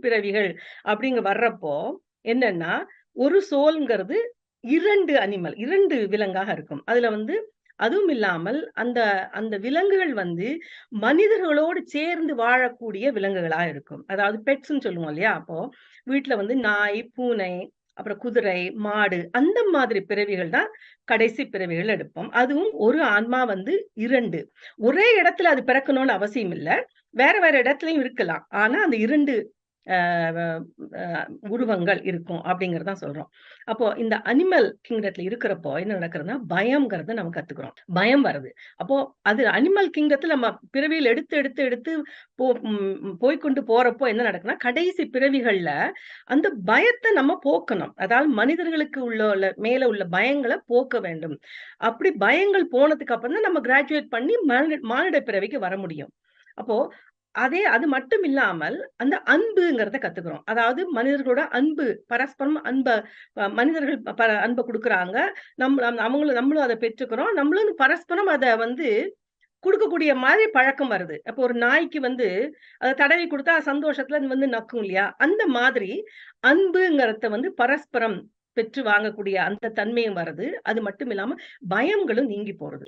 பிறவிகள் அப்படிங்க வர்றப்போ, என்னன்னா, ஒரு சோல்ங்கிறது 2 அனிமல் 2 விலங்காக இருக்கும். அதுல வந்து அதுவும் இல்லாமல் அந்த அந்த விலங்குகள் வந்து மனிதர்களோடு சேர்ந்து வாழக்கூடிய விலங்குகளா இருக்கும். அதாவது பெட்ஸ்ன்னு சொல்லுவோம் இல்லையா? அப்போ வீட்ல வந்து நாய், பூனை, அப்புறம் குதிரை, மாடு அந்த மாதிரி பிறவிகள் தான் கடைசி பிறவிகள் எடுப்போம். அதுவும் ஒரு ஆன்மா வந்து 2 ஒரே இடத்துல அது பிறக்கணும்னு அவசியம் இல்ல. வேற வேற இடத்துலயும் இருக்கலாம். ஆனா அந்த 2 அ வ அ உருவங்கள் இருக்கும் அப்படிங்கிறது தான் சொல்றோம். அப்போ இந்த அனிமல் கிங்டத்துல இருக்கிறப்போ என்ன நடக்குதுன்னா, பயம்ங்கிறத நம்ம கத்துக்கிறோம். பயம் வருது. அப்போ அது அனிமல் கிங்டத்துல நம்ம பிறவியில் எடுத்து, எடுத்து, எடுத்து போய்க்கொண்டு போறப்போ என்ன நடக்குதுன்னா, கடைசி பிறவிகள்ல அந்த பயத்த நம்ம போக்கணும். அதாவது மனிதர்களுக்கு உள்ள மேல உள்ள பயங்கள போக்க வேண்டும். அப்படி பயங்கள் போனதுக்கு அப்புறம் தான் நம்ம கிராஜுவேட் பண்ணி மானிட பிறவிக்கு வர முடியும். அப்போ அது மட்டும் இல்லாமல், அந்த அன்புங்கிறத கத்துக்கிறோம். அதாவது மனிதர்களோட அன்பு, பரஸ்பரம் மனிதர்கள் அன்ப குடுக்குறாங்க. நம்மளும் அத பெற்றுக்கிறோம். நம்மளும் பரஸ்பரம் அத வந்து குடுக்கக்கூடிய மாதிரி பழக்கம் வருது. அப்போ ஒரு நாய்க்கு வந்து அத தடவி குடுத்தா சந்தோஷத்துல அது வந்து நக்கும் இல்லையா? அந்த மாதிரி அன்புங்கிறத வந்து பரஸ்பரம் பெற்று வாங்கக்கூடிய அந்த தன்மையும் வருது. அது மட்டும் இல்லாம பயங்களும் நீங்கி போறது.